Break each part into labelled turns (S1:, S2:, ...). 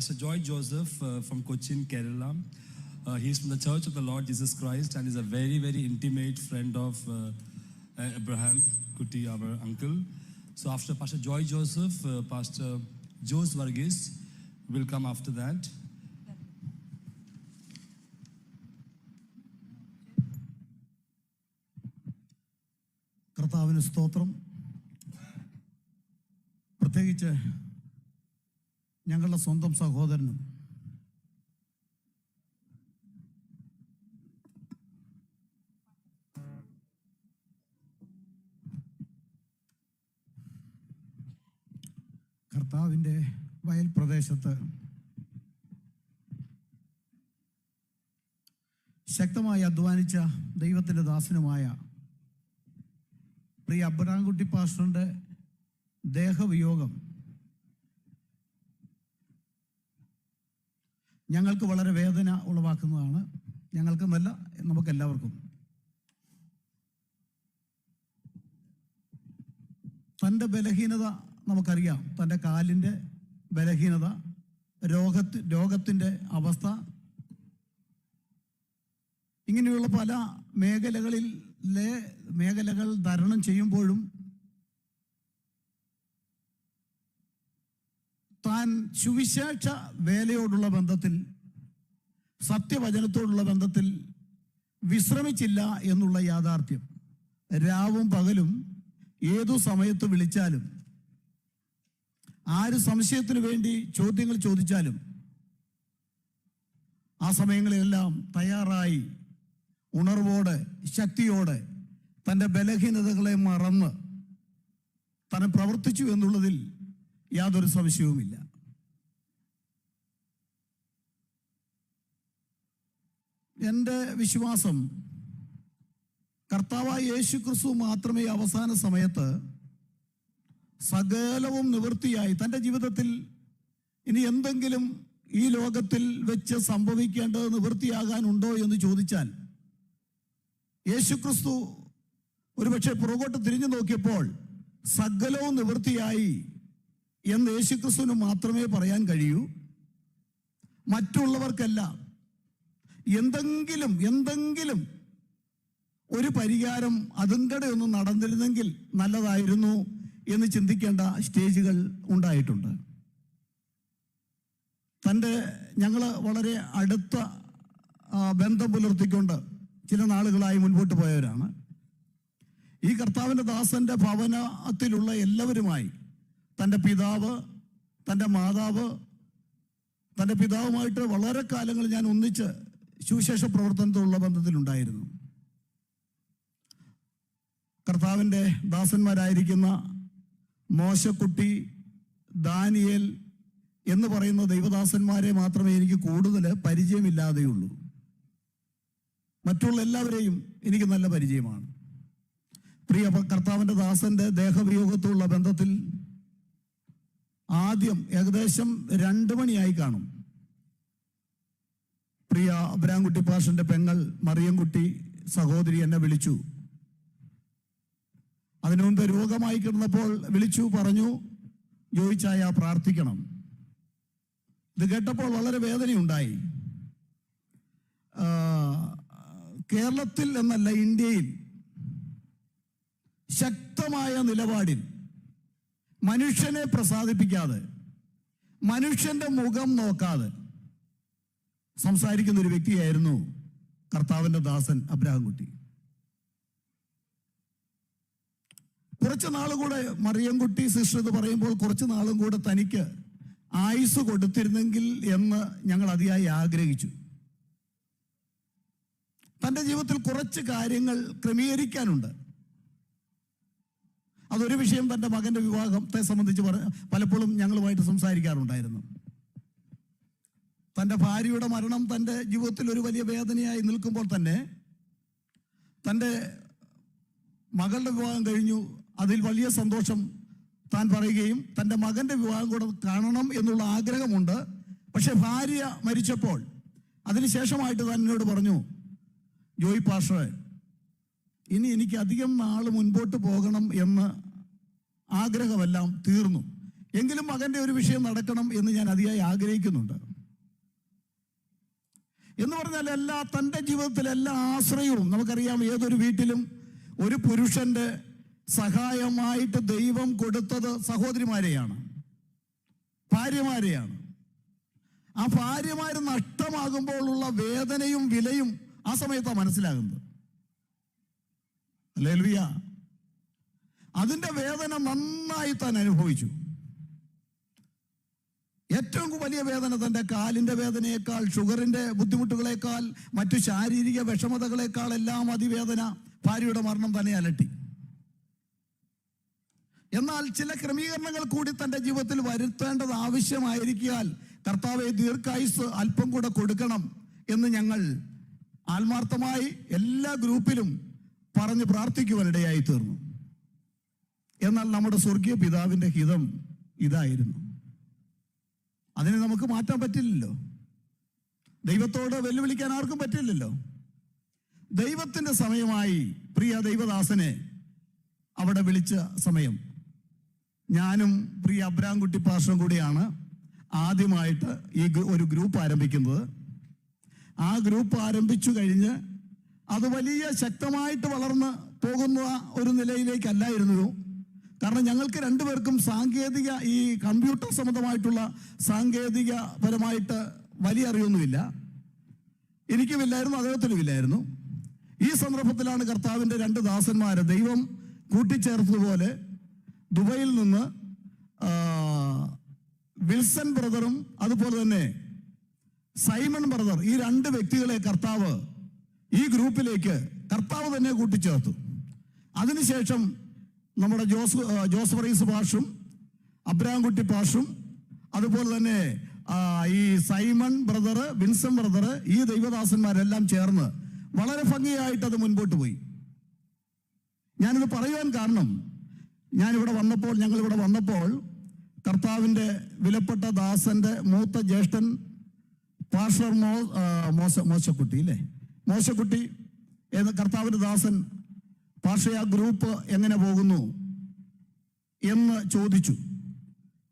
S1: Pastor Joy Joseph from Cochin, Kerala. He's from the Church of the Lord Jesus Christ and is a very, very intimate friend of Abraham Kuti, our uncle. So after Pastor Joy Joseph, Pastor Jose Varghese will come after that.
S2: കർത്താവിന് സ്തോത്രം. പ്രത്യേകിച്ച് ഞങ്ങളുടെ സ്വന്തം സഹോദരനും കർത്താവിൻ്റെ വയൽ പ്രദേശത്ത് ശക്തമായി അധ്വാനിച്ച ദൈവത്തിൻ്റെ ദാസനുമായ പ്രിയ അബ്രാംകുട്ടി പാസ്റ്ററിൻ്റെ ദേഹവിയോഗം ഞങ്ങൾക്ക് വളരെ വേദന ഉളവാക്കുന്നതാണ്. ഞങ്ങൾക്കെന്നല്ല, നമുക്കെല്ലാവർക്കും. തൻ്റെ ബലഹീനത നമുക്കറിയാം. തൻ്റെ കാലിൻ്റെ ബലഹീനത, രോഗത്തിൻ്റെ അവസ്ഥ, ഇങ്ങനെയുള്ള പല മേഖലകൾ തരണം ചെയ്യുമ്പോഴും താൻ സുവിശേഷ വേലയോടുള്ള ബന്ധത്തിൽ, സത്യവചനത്തോടുള്ള ബന്ധത്തിൽ വിശ്രമിച്ചില്ല എന്നുള്ള യാഥാർത്ഥ്യം. രാവും പകലും ഏതു സമയത്ത് വിളിച്ചാലും, ആര് സംശയത്തിന് വേണ്ടി ചോദ്യങ്ങൾ ചോദിച്ചാലും ആ സമയങ്ങളിലെല്ലാം തയ്യാറായി ഉണർവോടെ ശക്തിയോടെ തൻ്റെ ബലഹീനതകളെ മറന്ന് താൻ പ്രവർത്തിച്ചു എന്നുള്ളതിൽ യാതൊരു സംശയവുമില്ല. എൻ്റെ വിശ്വാസം, കർത്താവായ യേശുക്രിസ്തു മാത്രമേ അവസാന സമയത്ത് സകലവും നിവൃത്തിയായി തൻ്റെ ജീവിതത്തിൽ ഇനി എന്തെങ്കിലും ഈ ലോകത്തിൽ വെച്ച് സംഭവിക്കേണ്ടത് നിവൃത്തിയാകാനുണ്ടോ എന്ന് ചോദിച്ചാൽ, യേശുക്രിസ്തു ഒരുപക്ഷെ പുറകോട്ട് തിരിഞ്ഞു നോക്കിയപ്പോൾ സകലവും നിവൃത്തിയായി എന്ന് യേശുക്രിസ്തുവിന് മാത്രമേ പറയാൻ കഴിയൂ. മറ്റുള്ളവർക്കെല്ലാം എന്തെങ്കിലും ഒരു പരിഹാരം അതും ഒന്ന് നടന്നിരുന്നെങ്കിൽ നല്ലതായിരുന്നു എന്ന് ചിന്തിക്കേണ്ട സ്റ്റേജുകൾ ഉണ്ടായിട്ടുണ്ട്. ഞങ്ങൾ വളരെ അടുത്ത ബന്ധം പുലർത്തിക്കൊണ്ട് ചില നാളുകളായി മുൻപോട്ട് പോയവരാണ്. ഈ കർത്താവിൻ്റെ ദാസന്റെ ഭവനത്തിലുള്ള എല്ലാവരുമായി, തൻ്റെ പിതാവ്, തൻ്റെ മാതാവ്, തൻ്റെ പിതാവുമായിട്ട് വളരെ കാലങ്ങൾ ഞാൻ ഒന്നിച്ച് സുവിശേഷ പ്രവർത്തനത്തിലുള്ള ബന്ധത്തിലുണ്ടായിരുന്നു. കർത്താവിൻ്റെ ദാസന്മാരായിരിക്കുന്ന മോശക്കുട്ടി, ദാനിയേൽ എന്ന് പറയുന്ന ദൈവദാസന്മാരെ മാത്രമേ എനിക്ക് കൂടുതൽ പരിചയമില്ലാതെയുള്ളൂ. മറ്റുള്ള എല്ലാവരെയും എനിക്ക് നല്ല പരിചയമാണ്. പ്രിയ കർത്താവിൻ്റെ ദാസന്റെ ദേഹവിയോഗത്തുള്ള ബന്ധത്തിൽ ആദ്യം ഏകദേശം 2 മണിയായി കാണും. പ്രിയ അബ്രാംകുട്ടി പാസ്റ്ററിന്റെ പെങ്ങൾ മറിയംകുട്ടി സഹോദരി എന്നെ വിളിച്ചു. അതിനു മുൻപ് രോഗമായി കിടന്നപ്പോൾ വിളിച്ചു, പറഞ്ഞു, ജോയിച്ചായ പ്രാർത്ഥിക്കണം. ഇത് കേട്ടപ്പോൾ വളരെ വേദനയുണ്ടായി. കേരളത്തിൽ എന്നല്ല, ഇന്ത്യയിൽ ശക്തമായ നിലപാടിൽ മനുഷ്യനെ പ്രസാദിപ്പിക്കാതെ, മനുഷ്യന്റെ മുഖം നോക്കാതെ സംസാരിക്കുന്ന ഒരു വ്യക്തിയായിരുന്നു കർത്താവിന്റെ ദാസൻ അബ്രാംകുട്ടി. കുറച്ച് നാളുകൂടെ മറിയംകുട്ടി സിസ്റ്റർ ഇത് പറയുമ്പോൾ കുറച്ച് നാളും കൂടെ തനിക്ക് ആയുസ് കൊടുത്തിരുന്നെങ്കിൽ എന്ന് ഞങ്ങൾ അതിയായി ആഗ്രഹിച്ചു. തൻ്റെ ജീവിതത്തിൽ കുറച്ച് കാര്യങ്ങൾ ക്രമീകരിക്കാനുണ്ട്. അതൊരു വിഷയം തൻ്റെ മകൻ്റെ വിവാഹത്തെ സംബന്ധിച്ച് പലപ്പോഴും ഞങ്ങളുമായിട്ട് സംസാരിക്കാറുണ്ടായിരുന്നു. തൻ്റെ ഭാര്യയുടെ മരണം തൻ്റെ ജീവിതത്തിൽ ഒരു വലിയ വേദനയായി നിൽക്കുമ്പോൾ തന്നെ തൻ്റെ മകളുടെ വിവാഹം കഴിഞ്ഞു, അതിൽ വലിയ സന്തോഷം താൻ പറയുകയും തൻ്റെ മകൻ്റെ വിവാഹം കൂടെ കാണണം എന്നുള്ള ആഗ്രഹമുണ്ട്. പക്ഷെ ഭാര്യ മരിച്ചപ്പോൾ അതിനുശേഷമായിട്ട് താൻ എന്നോട് പറഞ്ഞു, ജോയി പാസ്റ്ററെ, ഇനി എനിക്ക് അധികം നാൾ മുൻപോട്ട് പോകണം എന്ന് ആഗ്രഹമെല്ലാം തീർന്നു. എങ്കിലും മകന്റെ ഒരു വിഷയം നടക്കണം എന്ന് ഞാൻ അതിയായി ആഗ്രഹിക്കുന്നുണ്ട്. എന്ന് പറഞ്ഞാൽ തൻ്റെ ജീവിതത്തിലെ എല്ലാ ആശ്രയവും, നമുക്കറിയാം ഏതൊരു വീട്ടിലും ഒരു പുരുഷന്റെ സഹായമായിട്ട് ദൈവം കൊടുത്തത് സഹോദരിമാരെയാണ്, ഭാര്യമാരെയാണ്. ആ ഭാര്യമാര് നഷ്ടമാകുമ്പോഴുള്ള വേദനയും വിലയും ആ സമയത്താണ് മനസ്സിലാകുന്നത്. ഹല്ലേലൂയ. അതിന്റെ വേദന നന്നായി താൻ അനുഭവിച്ചു. ഏറ്റവും വലിയ വേദന തൻ്റെ കാലിന്റെ വേദനയേക്കാൾ, ഷുഗറിന്റെ ബുദ്ധിമുട്ടുകളേക്കാൾ, മറ്റു ശാരീരിക വിഷമതകളേക്കാൾ എല്ലാം അതിവേദന ഭാര്യയുടെ മരണം തന്നെ അലട്ടി. എന്നാൽ ചില ക്രമീകരണങ്ങൾ കൂടി തൻ്റെ ജീവിതത്തിൽ വരുത്തേണ്ടത് ആവശ്യമായിരിക്കാൽ കർത്താവെ ദീർഘായുസ് അല്പം കൂടെ കൊടുക്കണം എന്ന് ഞങ്ങൾ ആത്മാർത്ഥമായി എല്ലാ ഗ്രൂപ്പിലും പറഞ്ഞ് പ്രാർത്ഥിക്കുവാനിടയായി തീർന്നു. എന്നാൽ നമ്മുടെ സ്വർഗീയ പിതാവിന്റെ ഹിതം ഇതായിരുന്നു. അതിനെ നമുക്ക് മാറ്റാൻ പറ്റില്ലല്ലോ. ദൈവത്തോട് വെല്ലുവിളിക്കാൻ ആർക്കും പറ്റില്ലല്ലോ. ദൈവത്തിന്റെ സമയമായി പ്രിയ ദൈവദാസനെ അവിടെ വിളിച്ച സമയം, ഞാനും പ്രിയ അബ്രാംകുട്ടി പാസ്റ്ററും കൂടിയാണ് ആദ്യമായിട്ട് ഒരു ഗ്രൂപ്പ് ആരംഭിക്കുന്നത്. ആ ഗ്രൂപ്പ് ആരംഭിച്ചു കഴിഞ്ഞ് അത് വലിയ ശക്തമായിട്ട് വളർന്ന് പോകുന്ന ഒരു നിലയിലേക്കല്ലായിരുന്നു. കാരണം ഞങ്ങൾക്ക് രണ്ടുപേർക്കും ഈ കമ്പ്യൂട്ടർ സംബന്ധമായിട്ടുള്ള സാങ്കേതികപരമായിട്ട് വലിയ അറിവൊന്നുമില്ല. എനിക്കുമില്ലായിരുന്നു, അദ്ദേഹത്തിനുമില്ലായിരുന്നു. ഈ സന്ദർഭത്തിലാണ് കർത്താവിൻ്റെ 2 ദാസന്മാരെ ദൈവം കൂട്ടിച്ചേർത്തതുപോലെ ദുബൈയിൽ നിന്ന് വിൽസൺ ബ്രദറും അതുപോലെ തന്നെ സൈമൺ ബ്രദർ, ഈ 2 വ്യക്തികളെ കർത്താവ് ഈ ഗ്രൂപ്പിലേക്ക് കർത്താവ് തന്നെ കൂട്ടിച്ചേർത്തു. അതിനുശേഷം നമ്മുടെ ജോസ് ഫറീസ് പാഷും അബ്രാംകുട്ടി പാഷും അതുപോലെ തന്നെ ഈ സൈമൺ ബ്രദർ, വിൻസൺ ബ്രദർ, ഈ ദൈവദാസന്മാരെല്ലാം ചേർന്ന് വളരെ ഭംഗിയായിട്ട് അത് മുൻപോട്ട് പോയി. ഞാനിത് പറയുവാൻ കാരണം, ഞങ്ങളിവിടെ വന്നപ്പോൾ കർത്താവിൻ്റെ വിലപ്പെട്ട ദാസന്റെ മൂത്ത ജ്യേഷ്ഠൻ പാസ്റ്റർ മോശക്കുട്ടി എന്ന കർത്താവിൻ്റെ ദാസൻ പാസ്റ്റർ, ആ ഗ്രൂപ്പ് എങ്ങനെ പോകുന്നു എന്ന് ചോദിച്ചു.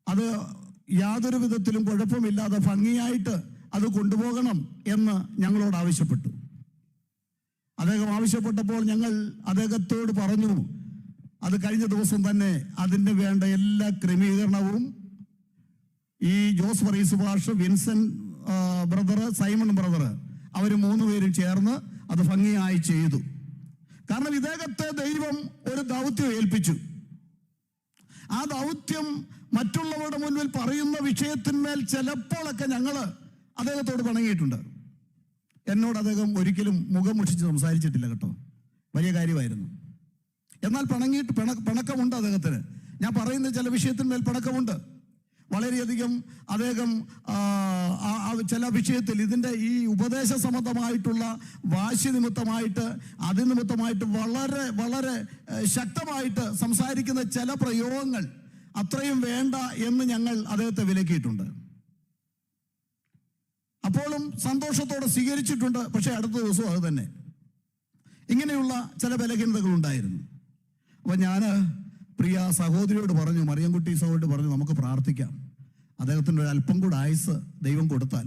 S2: അത് യാതൊരു വിധത്തിലും കുഴപ്പമില്ലാതെ ഭംഗിയായിട്ട് അത് കൊണ്ടുപോകണം എന്ന് ഞങ്ങളോട് ആവശ്യപ്പെട്ടു. അദ്ദേഹം ആവശ്യപ്പെട്ടപ്പോൾ ഞങ്ങൾ അദ്ദേഹത്തോട് പറഞ്ഞു, അത് കഴിഞ്ഞ ദിവസം തന്നെ അതിൻ്റെ വേണ്ട എല്ലാ ക്രമീകരണവും ഈ ജോസ് ഫറീസ് പാഷ, വിൻസൻ ബ്രദർ, സൈമൺ ബ്രദർ, അവർ 3 പേരും ചേർന്ന് അത് ഭംഗിയായി ചെയ്തു. കാരണം ഇദ്ദേഹത്തെ ദൈവം ഒരു ദൗത്യം ഏൽപ്പിച്ചു. ആ ദൗത്യം മറ്റുള്ളവരുടെ മുൻപിൽ പറയുന്ന വിഷയത്തിന്മേൽ ചിലപ്പോഴൊക്കെ ഞങ്ങൾ അദ്ദേഹത്തോട് പിണങ്ങിയിട്ടുണ്ട്. എന്നോട് അദ്ദേഹം ഒരിക്കലും മുഖം മുഷിച്ച് സംസാരിച്ചിട്ടില്ല കേട്ടോ, വലിയ കാര്യമായിരുന്നു. എന്നാൽ പിണക്കമുണ്ട് അദ്ദേഹത്തിന്. ഞാൻ പറയുന്ന ചില വിഷയത്തിന്മേൽ പിണക്കമുണ്ട്. വളരെയധികം അദ്ദേഹം ചില വിഷയത്തിൽ ഇതിൻ്റെ ഈ ഉപദേശ സംബന്ധമായിട്ടുള്ള വാശി നിമിത്തമായിട്ട്, അതിനിമിത്തമായിട്ട് വളരെ വളരെ ശക്തമായിട്ട് സംസാരിക്കുന്ന ചില പ്രയോഗങ്ങൾ അത്രയും വേണ്ട എന്ന് ഞങ്ങൾ അദ്ദേഹത്തെ വിലക്കിയിട്ടുണ്ട്. അപ്പോഴും സന്തോഷത്തോടെ സ്വീകരിച്ചിട്ടുണ്ട്. പക്ഷേ അടുത്ത ദിവസവും അത് തന്നെ ഇങ്ങനെയുള്ള ചില ബലഹീനതകൾ ഉണ്ടായിരുന്നു. അപ്പം ഞാൻ പ്രിയ സഹോദരിയോട് പറഞ്ഞു, മറിയംകുട്ടി സഹോദരിയോട് പറഞ്ഞു, നമുക്ക് പ്രാർത്ഥിക്കാം. അദ്ദേഹത്തിൻ്റെ ഒരു അല്പം കൂടെ ആയുസ് ദൈവം കൊടുത്താൽ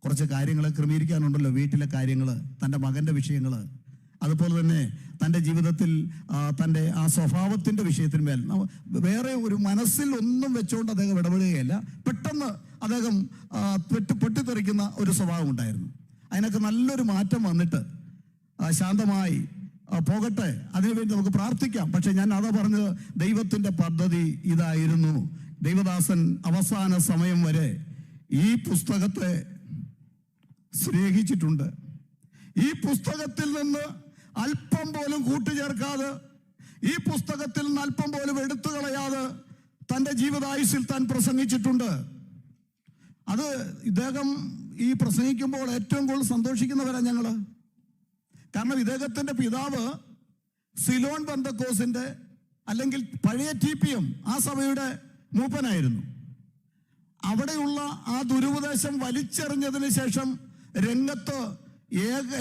S2: കുറച്ച് കാര്യങ്ങൾ ക്രമീകരിക്കാനുണ്ടല്ലോ, വീട്ടിലെ കാര്യങ്ങൾ, തൻ്റെ മകൻ്റെ വിഷയങ്ങൾ, അതുപോലെ തന്നെ തൻ്റെ ജീവിതത്തിൽ തൻ്റെ ആ സ്വഭാവത്തിൻ്റെ വിഷയത്തിന്മേൽ വേറെ ഒരു മനസ്സിൽ ഒന്നും വെച്ചുകൊണ്ട് അദ്ദേഹം ഇടപെടുകയല്ല. പെട്ടെന്ന് അദ്ദേഹം പൊട്ടിത്തെറിക്കുന്ന ഒരു സ്വഭാവം ഉണ്ടായിരുന്നു. അതിനൊക്കെ നല്ലൊരു മാറ്റം വന്നിട്ട് ശാന്തമായി പോകട്ടെ, അതിനുവേണ്ടി നമുക്ക് പ്രാർത്ഥിക്കാം. പക്ഷെ ഞാൻ അതാ പറഞ്ഞത്, ദൈവത്തിൻ്റെ പദ്ധതി ഇതായിരുന്നു. ദൈവദാസൻ അവസാന സമയം വരെ ഈ പുസ്തകത്തെ സ്നേഹിച്ചിട്ടുണ്ട്. ഈ പുസ്തകത്തിൽ നിന്ന് അല്പം പോലും കൂട്ടുചേർക്കാതെ, ഈ പുസ്തകത്തിൽ നിന്ന് അല്പം പോലും എടുത്തു കളയാതെ തൻ്റെ ജീവിതായുസ്സിൽ താൻ പ്രസംഗിച്ചിട്ടുണ്ട്. അത് ഇദ്ദേഹം ഈ പ്രസംഗിക്കുമ്പോൾ ഏറ്റവും കൂടുതൽ സന്തോഷിക്കുന്നവരാണ് ഞങ്ങള്. കാരണം ഇദ്ദേഹത്തിന്റെ പിതാവ് സിലോൺ പെന്തക്കോസിന്റെ അല്ലെങ്കിൽ പഴയ TPM ആ സഭയുടെ മൂപ്പനായിരുന്നു. അവിടെയുള്ള ആ ദുരുപദേശം വലിച്ചെറിഞ്ഞതിന് ശേഷം രംഗത്ത്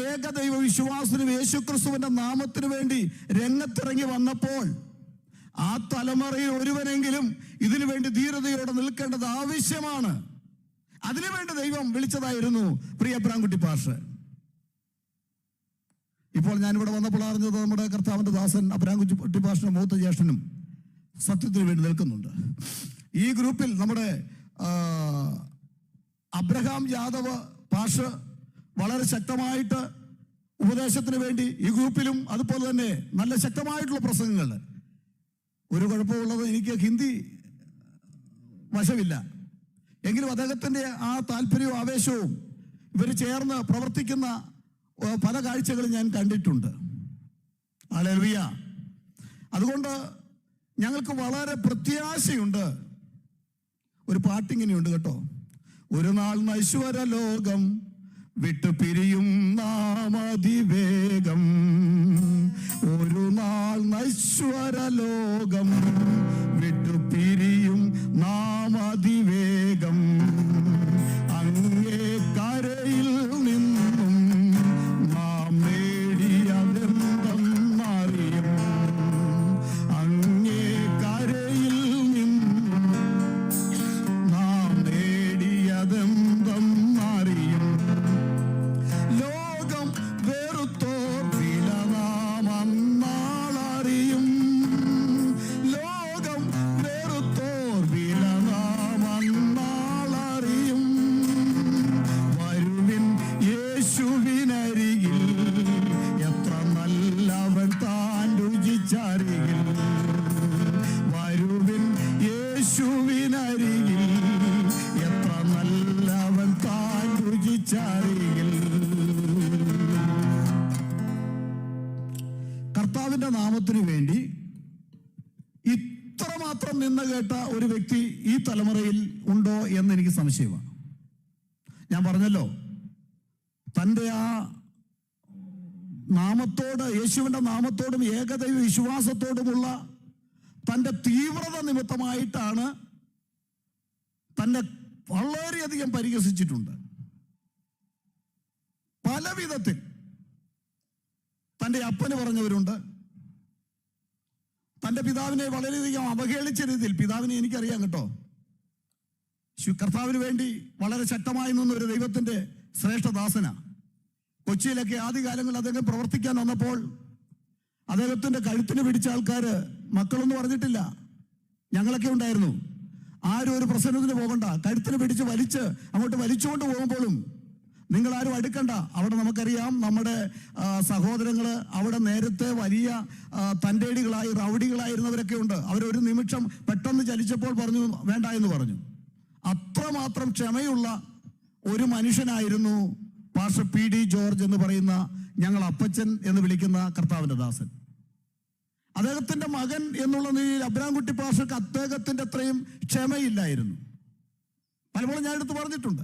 S2: ഏകദൈവ വിശ്വാസത്തിനും യേശുക്രിസ്തുവിന്റെ നാമത്തിനു വേണ്ടി രംഗത്തിറങ്ങി വന്നപ്പോൾ ആ തലമുറയിൽ ഒരുവനെങ്കിലും ഇതിനു വേണ്ടി ധീരതയോടെ നിൽക്കേണ്ടത് ആവശ്യമാണ്. അതിനുവേണ്ടി ദൈവം വിളിച്ചതായിരുന്നു പ്രിയ അബ്രഹാംകുട്ടി പാഷ്. ഇപ്പോൾ ഞാനിവിടെ വന്നപ്പോൾ അറിഞ്ഞത് നമ്മുടെ കർത്താവിന്റെ ദാസൻ അബ്രഹാംകുട്ടി പാഷിന്റെ മൂത്ത ജ്യേഷ്ഠനും സത്യത്തിന് വേണ്ടി നിൽക്കുന്നുണ്ട്. ഈ ഗ്രൂപ്പിൽ നമ്മുടെ അബ്രഹാം യാദവ് പാഷ് വളരെ ശക്തമായിട്ട് ഉപദേശത്തിന് വേണ്ടി ഈ ഗ്രൂപ്പിലും അതുപോലെ തന്നെ നല്ല ശക്തമായിട്ടുള്ള പ്രസംഗങ്ങൾ. ഒരു കുഴപ്പമുള്ളത്, എനിക്ക് ഹിന്ദി വശമില്ല, എങ്കിലും അദ്ദേഹത്തിൻ്റെ ആ താല്പര്യവും ആവേശവും ഇവർ ചേർന്ന് പ്രവർത്തിക്കുന്ന പല കാഴ്ചകളും ഞാൻ കണ്ടിട്ടുണ്ട്. ഹല്ലേലൂയ. അതുകൊണ്ട് ഞങ്ങൾക്ക് വളരെ പ്രത്യാശയുണ്ട്. ഒരു പാട്ടിങ്ങനെയുണ്ട് കേട്ടോ. ഒരു നാൾ നശ്വര ലോകം വിട്ടു പിരിയും നാം അതിവേഗം, ഒരു നാൾ നശ്വര ലോകം വിട്ടു പിരിയും നാം അതിവേഗം, അങ്ങേ കരയിൽ നിന്നും നാം നേടിയതെന്തെന്നറിയും, അങ്ങേ കരയിൽ നിന്നും നാം നേടിയതെന്തെന്നറിയും, ലോകം വെറുത്തോർ വില നാം അന്നാളറിയും, ലോകം വെറുത്തോർ വില നാം അന്നാളറിയും, വരുവിൻ യേശുവിനരികിൽ എത്ര നല്ലവൻ താൻ രുചിച്ചറികിൽ, വരുവിൻ യേശുവിനരികിൽ എത്ര നല്ലവൻ താൻ രുചിച്ചറികിൽ. കർത്താവിന്റെ നാമത്തിന് വേണ്ടി ഇത്രമാത്രം നിന്ന് കേട്ട ഒരു വ്യക്തി ഈ തലമുറയിൽ ഉണ്ടോ എന്ന് എനിക്ക് സംശയമാണ്. ഞാൻ പറഞ്ഞല്ലോ, തൻ്റെ ആ നാമത്തോട്, യേശുവിന്റെ നാമത്തോടും ഏകദൈവ വിശ്വാസത്തോടുമുള്ള തൻ്റെ തീവ്രത നിമിത്തമായിട്ടാണ് തന്നെ വളരെയധികം പരിഹസിച്ചിട്ടുണ്ട്. പല വിധത്തിൽ തൻ്റെ അപ്പന് പറഞ്ഞവരുണ്ട്, തൻ്റെ പിതാവിനെ വളരെയധികം അവഹേളിച്ച രീതിയിൽ. പിതാവിനെ എനിക്കറിയാം കേട്ടോ. കർത്താവിന് വേണ്ടി വളരെ ശക്തമായി നിന്ന ഒരു ദൈവത്തിന്റെ ശ്രേഷ്ഠദാസന. കൊച്ചിയിലൊക്കെ ആദ്യകാലങ്ങളിൽ അദ്ദേഹം പ്രവർത്തിക്കാൻ വന്നപ്പോൾ അദ്ദേഹത്തിന്റെ കഴുത്തിന് പിടിച്ച ആൾക്കാര് മക്കളൊന്നും പറഞ്ഞിട്ടില്ല. ഞങ്ങളൊക്കെ ഉണ്ടായിരുന്നു. ആരും ഒരു പ്രസംഗത്തിന് പോകണ്ട, കഴുത്തിന് പിടിച്ച് വലിച്ച് അങ്ങോട്ട് വലിച്ചുകൊണ്ട് പോകുമ്പോഴും നിങ്ങൾ ആരും അടുക്കണ്ട. അവിടെ നമുക്കറിയാം, നമ്മുടെ സഹോദരങ്ങള് അവിടെ നേരത്തെ വലിയ തൻ്റെടികളായി റൗഡികളായിരുന്നവരൊക്കെ ഉണ്ട്. അവരൊരു നിമിഷം പെട്ടെന്ന് ചലിച്ചപ്പോൾ പറഞ്ഞു വേണ്ട എന്ന് പറഞ്ഞു. അത്രമാത്രം ക്ഷമയുള്ള ഒരു മനുഷ്യനായിരുന്നു പാസ്റ്റർ PD ജോർജ് എന്ന് പറയുന്ന, ഞങ്ങൾ അപ്പച്ചൻ എന്ന് വിളിക്കുന്ന കർത്താവിന്റെ ദാസൻ. അദ്ദേഹത്തിന്റെ മകൻ എന്നുള്ള നിലയിൽ അബ്രഹാംകുട്ടി പാസ്റ്റർക്ക് അദ്ദേഹത്തിന്റെ അത്രയും ക്ഷമയില്ലായിരുന്നു. പലപ്പോഴും ഞാൻ എടുത്ത് പറഞ്ഞിട്ടുണ്ട്.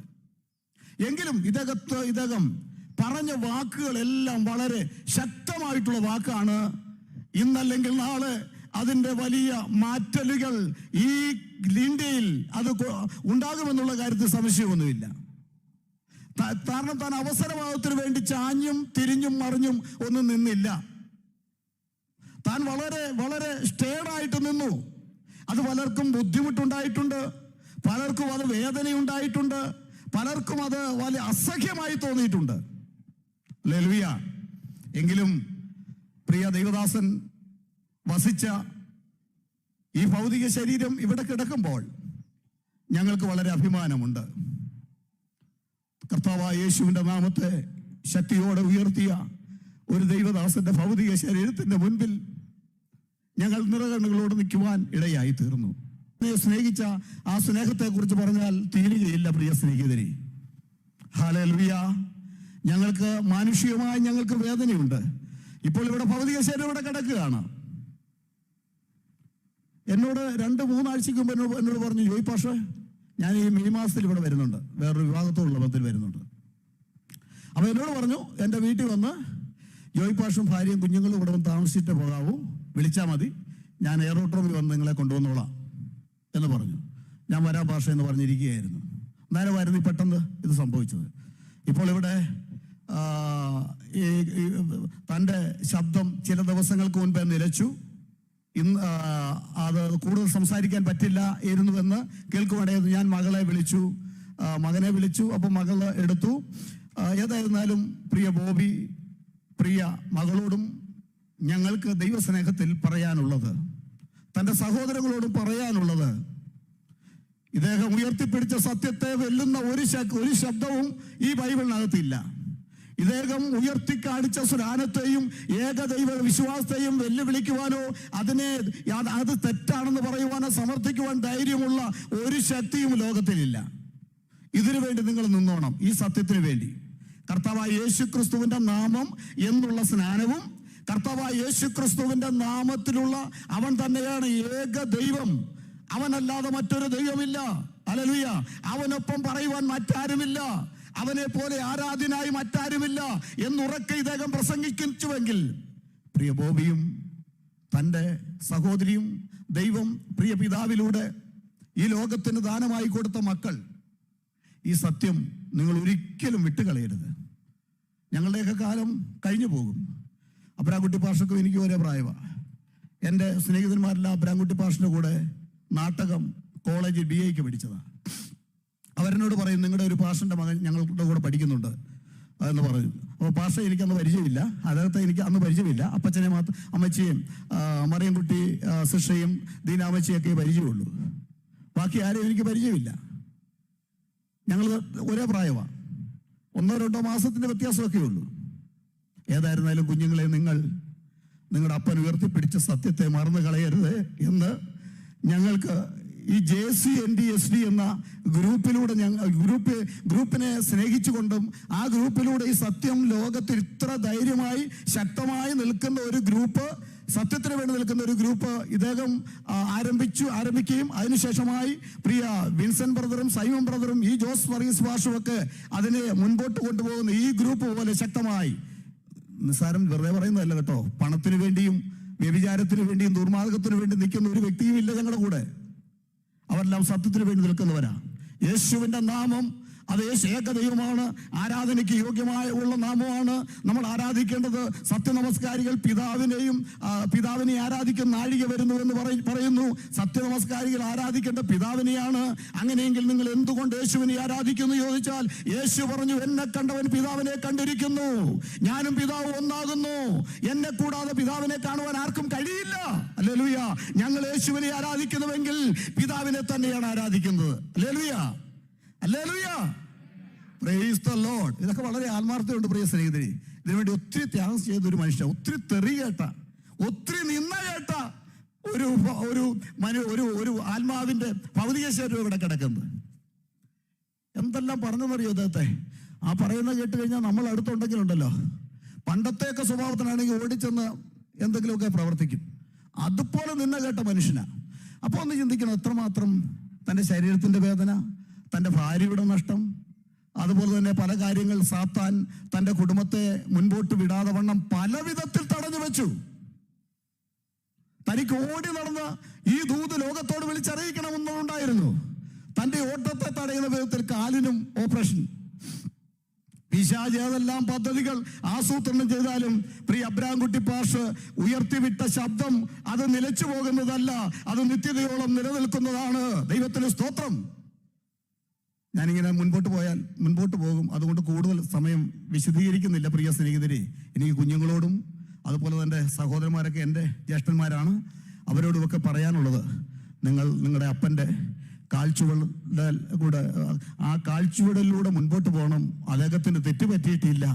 S2: എങ്കിലും ഇദ്ദേഹം പറഞ്ഞ വാക്കുകളെല്ലാം വളരെ ശക്തമായിട്ടുള്ള വാക്കാണ്. ഇന്നല്ലെങ്കിൽ നാളെ അതിൻ്റെ വലിയ മാറ്റലുകൾ ഈ ഇന്ത്യയിൽ അത് ഉണ്ടാകുമെന്നുള്ള കാര്യത്തിൽ സംശയമൊന്നുമില്ല. കാരണം താൻ അവസരവാദത്തിന് വേണ്ടി ചാഞ്ഞും തിരിഞ്ഞും മറിഞ്ഞും ഒന്നും നിന്നില്ല. താൻ വളരെ വളരെ സ്റ്റേഡായിട്ട് നിന്നു. അത് പലർക്കും ബുദ്ധിമുട്ടുണ്ടായിട്ടുണ്ട്, പലർക്കും അത് വേദനയുണ്ടായിട്ടുണ്ട്, പലർക്കും അത് വലിയ അസഹ്യമായി തോന്നിയിട്ടുണ്ട്. ഹല്ലേലൂയ. എങ്കിലും പ്രിയ ദൈവദാസൻ വസിച്ച ഈ ഭൗതിക ശരീരം ഇവിടെ കിടക്കുമ്പോൾ ഞങ്ങൾക്ക് വളരെ അഭിമാനമുണ്ട്. കർത്താവായ യേശുവിന്റെ നാമത്തെ ശക്തിയോടെ ഉയർത്തിയ ഒരു ദൈവദാസന്റെ ഭൗതിക ശരീരത്തിന്റെ മുൻപിൽ ഞങ്ങൾ നിറകണ്ണുകളോട് നിൽക്കുവാൻ ഇടയായി തീർന്നു. സ്നേഹിച്ച ആ സ്നേഹത്തെ കുറിച്ച് പറഞ്ഞാൽ തീരുകയില്ല പ്രിയ സ്നേഹിതരെ. ഹല്ലേലൂയ. ഞങ്ങൾക്ക് മാനുഷികമായി ഞങ്ങൾക്ക് വേദനയുണ്ട്. ഇപ്പോൾ ഇവിടെ ഭൗതിക ശരീരം ഇവിടെ കിടക്കുകയാണ്. എന്നോട് 2-3 ആഴ്ചക്ക് മുമ്പ് എന്നോട് പറഞ്ഞു, ജോയ് പാഷേ, ഞാൻ ഈ മെയ് മാസത്തിൽ ഇവിടെ വരുന്നുണ്ട്, വേറൊരു വിവാഹത്തോടുള്ള ബന്ധത്തിൽ വരുന്നുണ്ട്. അപ്പോൾ എന്നോട് പറഞ്ഞു, എൻ്റെ വീട്ടിൽ വന്ന് ജോയ് പാഷും ഭാര്യയും കുഞ്ഞുങ്ങളും ഇവിടെ വന്ന് താമസിച്ചിട്ട് പോകാവൂ, വിളിച്ചാൽ മതി, ഞാൻ എയറോട്രോമിൽ വന്ന് നിങ്ങളെ കൊണ്ടുവന്നോളാം എന്ന് പറഞ്ഞു. ഞാൻ വരാ ഭാഷ എന്ന് പറഞ്ഞിരിക്കുകയായിരുന്നു. നേരമായിരുന്നു പെട്ടെന്ന് ഇത് സംഭവിച്ചത്. ഇപ്പോൾ ഇവിടെ തൻ്റെ ശബ്ദം ചില ദിവസങ്ങൾക്ക് മുൻപേ നിലച്ചു. ഇന്ന് അത് കൂടുതൽ സംസാരിക്കാൻ പറ്റില്ല ഇരുന്നുവെന്ന് കേൾക്കുവാനായിരുന്നു. ഞാൻ മകനെ വിളിച്ചു. അപ്പം മകള് എടുത്തു. ഏതായിരുന്നാലും പ്രിയ ബോബി, പ്രിയ മകളോടും ഞങ്ങൾക്ക് ദൈവസ്നേഹത്തിൽ പറയാനുള്ളത്, തൻ്റെ സഹോദരങ്ങളോടും പറയാനുള്ളത്, ഇദ്ദേഹം ഉയർത്തിപ്പിടിച്ച സത്യത്തെ വെല്ലുന്ന ഒരു ശബ്ദവും ഈ ബൈബിളിനകത്തില്ല. ഇദ്ദേഹം ഉയർത്തിക്കാണിച്ച സ്നാനത്തെയും ഏകദൈവ വിശ്വാസത്തെയും വെല്ലുവിളിക്കുവാനോ അത് തെറ്റാണെന്ന് പറയുവാനോ സമർത്ഥിക്കുവാൻ ധൈര്യമുള്ള ഒരു ശക്തിയും ലോകത്തിലില്ല. ഇതിനു വേണ്ടി നിങ്ങൾ നിന്നോണം. ഈ സത്യത്തിന് വേണ്ടി കർത്താവായ യേശുക്രിസ്തുവിന്റെ നാമം എന്നുള്ള സ്നാനവും, കർത്താവായ യേശുക്രിസ്തുവിന്റെ നാമത്തിലുള്ള അവൻ തന്നെയാണ് ഏക ദൈവം, അവനല്ലാതെ മറ്റൊരു ദൈവമില്ല. ഹല്ലേലൂയ. അവനൊപ്പം പറയുവാൻ മറ്റാരുമില്ല, അവനെ പോലെ ആരാധ്യനായി മറ്റാരുമില്ല എന്നുറക്കെ ഇദ്ദേഹം പ്രസംഗിക്കുവെങ്കിൽ, പ്രിയ ബോബിയും തൻ്റെ സഹോദരിയും ദൈവം പ്രിയ പിതാവിലൂടെ ഈ ലോകത്തിന് ദാനമായി കൊടുത്ത മക്കൾ, ഈ സത്യം നിങ്ങൾ ഒരിക്കലും വിട്ടുകളയരുത്. ഞങ്ങളുടെയൊക്കെ കാലം കഴിഞ്ഞു പോകും. അബ്രാംകുട്ടി പാഷക്കും എനിക്കും ഒരേ പ്രായമാണ്. എൻ്റെ സ്നേഹിതന്മാരെല്ലാം അബ്രാംകുട്ടി പാഷൻ്റെ കൂടെ നാട്ടകം കോളേജിൽ BA പഠിച്ചതാണ്. അവരെന്നോട് പറയും, നിങ്ങളുടെ ഒരു പാഷൻ്റെ മകൻ ഞങ്ങളുടെ കൂടെ പഠിക്കുന്നുണ്ട് എന്ന് പറയും. അപ്പോൾ പാഷ എനിക്കന്ന് പരിചയമില്ല, അദ്ദേഹത്തെ എനിക്ക് അന്ന് പരിചയമില്ല. അപ്പച്ചനെ അമ്മച്ചിയും മറിയൻകുട്ടി സിസ്റ്റയും ദീനാമ്മച്ചിയൊക്കെ പരിചയമുള്ളൂ. ബാക്കി ആരെയും എനിക്ക് പരിചയമില്ല. ഞങ്ങൾ ഒരേ പ്രായമാണ്, 1-2 മാസത്തിൻ്റെ വ്യത്യാസമൊക്കെ ഉള്ളൂ. ഏതായിരുന്നാലും കുഞ്ഞുങ്ങളെ, നിങ്ങളുടെ അപ്പൻ ഉയർത്തിപ്പിടിച്ച സത്യത്തെ മറന്നു കളയരുത് എന്ന് ഞങ്ങൾക്ക് ഈ JCNDSD എന്ന ഗ്രൂപ്പിലൂടെ ഗ്രൂപ്പിനെ സ്നേഹിച്ചുകൊണ്ടും ആ ഗ്രൂപ്പിലൂടെ ഈ സത്യം ലോകത്തിൽ ഇത്ര ധൈര്യമായി ശക്തമായി നിൽക്കുന്ന ഒരു ഗ്രൂപ്പ്, സത്യത്തിന് വേണ്ടി നിൽക്കുന്ന ഒരു ഗ്രൂപ്പ് ഇദ്ദേഹം ആരംഭിക്കുകയും അതിനുശേഷമായി പ്രിയ വിൻസെന്റ് ബ്രദറും സൈമൺ ബ്രദറും ഈ ജോസ് വർഗീസ് പാഷുമൊക്കെ അതിനെ മുൻപോട്ട് കൊണ്ടുപോകുന്ന ഈ ഗ്രൂപ്പ് പോലെ ശക്തമായി, നിസ്സാരം വെറുതെ പറയുന്നതല്ല കേട്ടോ, പണത്തിന് വേണ്ടിയും വ്യഭിചാരത്തിന് വേണ്ടിയും ദുർമാർഗത്തിന് വേണ്ടി നിൽക്കുന്ന ഒരു വ്യക്തിയും ഇല്ല ഞങ്ങളുടെ കൂടെ. അവരെല്ലാം സത്യത്തിന് വേണ്ടി നിൽക്കുന്നവരാ. യേശുവിന്റെ നാമം അത് ഏക ദൈവമാണ്, ആരാധനയ്ക്ക് യോഗ്യമായ നാമമാണ് നമ്മൾ ആരാധിക്കേണ്ടത്. സത്യനമസ്കാരികൾ പിതാവിനെ ആരാധിക്കുന്ന നാഴിക വരുന്നു എന്ന് പറയുന്നു. സത്യനമസ്കാരികൾ ആരാധിക്കേണ്ട പിതാവിനെയാണ്. അങ്ങനെയെങ്കിൽ നിങ്ങൾ എന്തുകൊണ്ട് യേശുവിനെ ആരാധിക്കുന്നു ചോദിച്ചാൽ, യേശു പറഞ്ഞു, എന്നെ കണ്ടവൻ പിതാവിനെ കണ്ടിരിക്കുന്നു, ഞാനും പിതാവ് ഒന്നാകുന്നു, എന്നെ കൂടാതെ പിതാവിനെ കാണുവാൻ ആർക്കും കഴിയില്ല. ഹല്ലേലൂയ. ഞങ്ങൾ യേശുവിനെ ആരാധിക്കുന്നുവെങ്കിൽ പിതാവിനെ തന്നെയാണ് ആരാധിക്കുന്നത്. Hallelujah, hallelujah, praise the Lord. ഇതൊക്കെ വളരെ ആത്മാർത്ഥതയുണ്ട് പ്രിയ സ്നേഹിതരെ. ഇതിനുവേണ്ടി ഒത്തിരി ത്യാഗം ചെയ്ത ഒരു മനുഷ്യൻ, ഒത്തിരി തെറി കേട്ട, ഒത്തിരി നിന്ന കേട്ട ഒരു ആത്മാവിന്റെ ഭൗതിക ശരീരം ഇവിടെ കിടക്കുന്നത്. എന്തെല്ലാം പറഞ്ഞെന്നറിയോ അദ്ദേഹത്തെ? ആ പറയുന്ന കേട്ട് കഴിഞ്ഞാൽ നമ്മൾ അടുത്തുണ്ടെങ്കിലുണ്ടല്ലോ, പണ്ടത്തെയൊക്കെ സ്വഭാവത്തിനാണെങ്കിൽ ഓടിച്ചെന്ന് എന്തെങ്കിലുമൊക്കെ പ്രവർത്തിക്കും. അതുപോലെ നിന്ന കേട്ട മനുഷ്യനാ. അപ്പോൾ ഒന്ന് ചിന്തിക്കണം, എത്രമാത്രം തൻ്റെ ശരീരത്തിന്റെ വേദന, തൻ്റെ ഭാര്യയുടെ നഷ്ടം, അതുപോലെ തന്നെ പല കാര്യങ്ങൾ സാത്താൻ തൻ്റെ കുടുംബത്തെ മുൻപോട്ട് വിടാതെ വണ്ണം പല വിധത്തിൽ തടഞ്ഞു വെച്ചു. തനിക്ക് ഓടി നടന്ന ഈ ദൂത് ലോകത്തോട് വിളിച്ചറിയിക്കണമെന്നുണ്ടായിരുന്നു. തൻ്റെ ഓട്ടത്തെ തടയുന്ന വിധത്തിൽ കാലിനും ഓപ്പറേഷൻ. പിശാച് ഏതെല്ലാം പദ്ധതികൾ ആസൂത്രണം ചെയ്താലും പ്രിയ അബ്രാംകുട്ടി പാഷ് ഉയർത്തിവിട്ട ശബ്ദം അത് നിലച്ചു പോകുന്നതല്ല, അത് നിത്യതയോളം നിലനിൽക്കുന്നതാണ്. ദൈവത്തിന് സ്തോത്രം. ഞാനിങ്ങനെ മുൻപോട്ട് പോകും. അതുകൊണ്ട് കൂടുതൽ സമയം വിശദീകരിക്കുന്നില്ല പ്രിയ സ്നേഹിതരെ. എനിക്ക് കുഞ്ഞുങ്ങളോടും അതുപോലെ തന്നെ സഹോദരന്മാരൊക്കെ എൻ്റെ ജ്യേഷ്ഠന്മാരാണ്, അവരോടുമൊക്കെ പറയാനുള്ളത്, നിങ്ങളുടെ അപ്പൻ്റെ ആ കാഴ്ചവടലിലൂടെ മുൻപോട്ട് പോകണം. അദ്ദേഹത്തിന് തെറ്റുപറ്റിയിട്ടില്ല.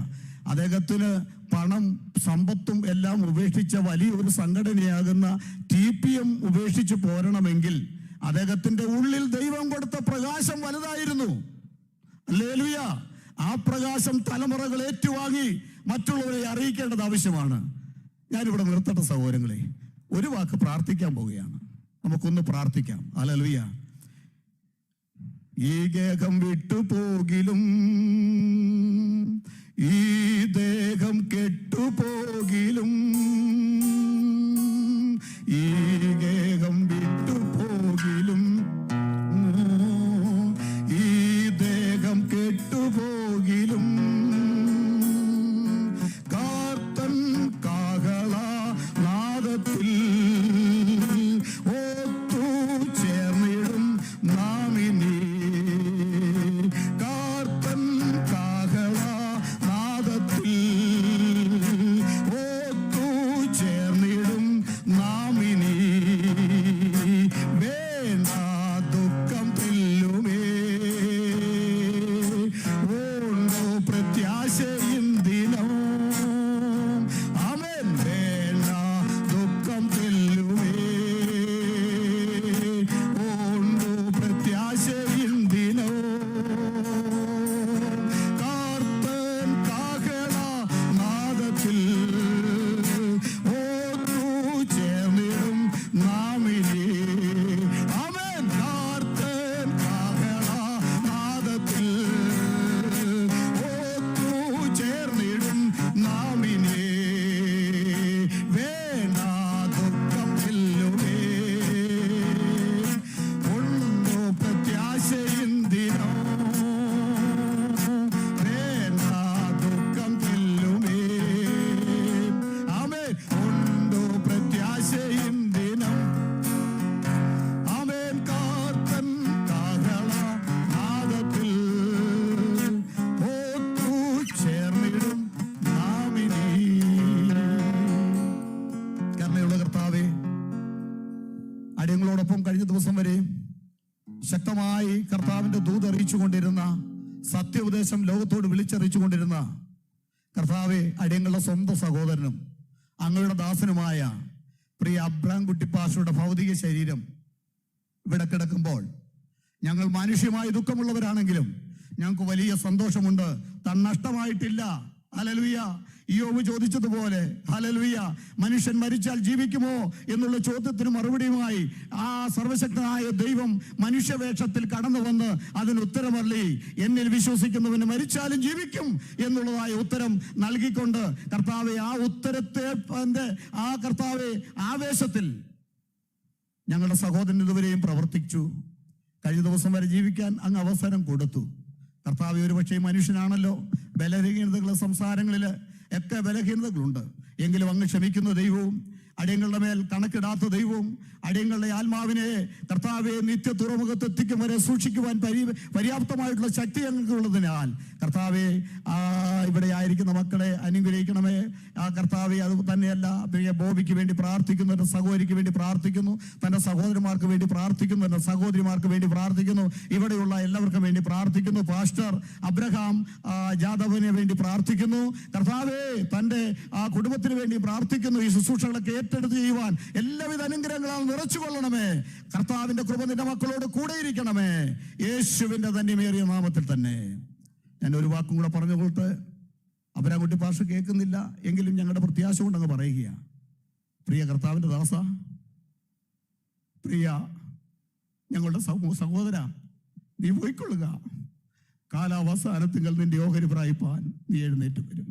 S2: അദ്ദേഹത്തിന് പണം സമ്പത്തും എല്ലാം ഉപേക്ഷിച്ച വലിയൊരു സംഘടനയാകുന്ന TPM ഉപേക്ഷിച്ച് പോരണമെങ്കിൽ അദ്ദേഹത്തിന്റെ ഉള്ളിൽ ദൈവം കൊടുത്ത പ്രകാശം വലുതായിരുന്നു. ഹല്ലേലൂയ. ആ പ്രകാശം തലമുറകൾ ഏറ്റുവാങ്ങി മറ്റുള്ളവരെ അറിയിക്കേണ്ടത് ആവശ്യമാണ്. ഞാനിവിടെ നിർത്തട്ടെ സഹോദരങ്ങളെ. ഒരു വാക്ക് പ്രാർത്ഥിക്കാൻ പോവുകയാണ്. നമുക്കൊന്ന് പ്രാർത്ഥിക്കാം. ഹല്ലേലൂയ. ഈ ഗേഹം വിട്ടുപോകിലും ഈ ദേഹം കെട്ടുപോകിലും ഈ ഗേഹം വിട്ടുപോകിലും ഈ ദേഹം കെട്ടുപോകിലും കാർത്തൻ കാഹള നാദത്തിൽ കർത്താവിന്റെ ദൂത് അറിയിച്ചു കൊണ്ടിരുന്ന, സത്യോപദേശം ലോകത്തോട് വിളിച്ചറിയിച്ചു കൊണ്ടിരുന്ന കർത്താവെ, അടിയങ്ങളുടെ സ്വന്തം സഹോദരനും അങ്ങയുടെ ദാസനുമായ പ്രിയ അബ്രഹാം കുട്ടി പാസ്റ്ററുടെ ഭൗതിക ശരീരം ഇവിടെ കിടക്കുമ്പോൾ ഞങ്ങൾ മാനുഷ്യമായ ദുഃഖമുള്ളവരാണെങ്കിലും ഞങ്ങൾക്ക് വലിയ സന്തോഷമുണ്ട്. താൻ നഷ്ടമായിട്ടില്ല. ഹല്ലേലൂയ. ഇയ്യോബ് ചോദിച്ചതുപോലെ, ഹല്ലേലൂയ, മനുഷ്യൻ മരിച്ചാൽ ജീവിക്കുമോ എന്നുള്ള ചോദ്യത്തിന് മറുപടിയുമായി ആ സർവശക്തനായ ദൈവം മനുഷ്യവേഷത്തിൽ കടന്നു വന്ന് അതിന് ഉത്തരമല്ലി, എന്നിൽ വിശ്വസിക്കുന്നവന് മരിച്ചാലും ജീവിക്കും എന്നുള്ളതായ ഉത്തരം നൽകിക്കൊണ്ട് കർത്താവെ, ആ ഉത്തരത്തെ ആ കർത്താവെ ആവേശത്തിൽ ഞങ്ങളുടെ സഹോദരൻ ഇതുവരെയും പ്രവർത്തിച്ചു. കഴിഞ്ഞ ദിവസം വരെ ജീവിക്കാൻ അങ്ങ് അവസരം കൊടുത്തു. കർത്താവ് ഒരുപക്ഷെ മനുഷ്യനാണല്ലോ, ബലഹീനതകളുടെ സംസാരങ്ങളിൽ ഒക്കെ ബലഹീനതകളുണ്ട്. എങ്കിലും അങ്ങ് ക്ഷമിക്കുന്ന ദൈവവും അടിയങ്ങളുടെ മേൽ കണക്കിടാത്ത ദൈവവും അടിയങ്ങളുടെ ആത്മാവിനെ കർത്താവെ നിത്യ തുറമുഖത്ത് എത്തിക്കും വരെ സൂക്ഷിക്കുവാൻ പര്യാപ്തമായിട്ടുള്ള ശക്തി ഞങ്ങൾക്കുള്ളതിനാൽ കർത്താവെ, ഇവിടെ ആയിരിക്കുന്ന മക്കളെ അനുഗ്രഹിക്കണമേ. കർത്താവെ, അത് തന്നെയല്ല പ്രിയ ബോബിക്ക് വേണ്ടി പ്രാർത്ഥിക്കുന്നു, എൻ്റെ സഹോദരിക്ക് വേണ്ടി പ്രാർത്ഥിക്കുന്നു, തൻ്റെ സഹോദരന്മാർക്ക് വേണ്ടി പ്രാർത്ഥിക്കുന്നു, എൻ്റെ സഹോദരിമാർക്ക് വേണ്ടി പ്രാർത്ഥിക്കുന്നു, ഇവിടെയുള്ള എല്ലാവർക്കും വേണ്ടി പ്രാർത്ഥിക്കുന്നു. പാസ്റ്റർ അബ്രഹാം ജാദവിന് വേണ്ടി പ്രാർത്ഥിക്കുന്നു. കർത്താവെ, തൻ്റെ കുടുംബത്തിന് വേണ്ടി പ്രാർത്ഥിക്കുന്നു. ഈ ശുശ്രൂഷകളൊക്കെ ഏറ്റെടുത്ത് ചെയ്യുവാൻ എല്ലാവിധ അനുഗ്രഹങ്ങളാൽ നിറച്ചുകൊള്ളണമേ. കർത്താവിന്റെ കൃപ നിന്റെ മക്കളോട് കൂടെ ഇരിക്കണമേ. യേശുവിന്റെ ധന്യമേറിയ നാമത്തിൽ തന്നെ ഞാൻ ഒരു വാക്കും കൂടെ പറഞ്ഞുകൊടുത്ത്, അബ്രഹാം പാസ്റ്റർ കേൾക്കുന്നില്ല എങ്കിലും ഞങ്ങളുടെ പ്രത്യാശ കൊണ്ടങ്ങ് പറയുകയാണ്. പ്രിയ കർത്താവിന്റെ ദാസ, പ്രിയ ഞങ്ങളുടെ സഹോദര, നീ പോയിക്കൊള്ളുക. കാലാവസാനത്തിങ്കൽ നിന്റെ ഓഹരി പ്രായിപ്പാൻ നീ എഴുന്നേറ്റ് വരും.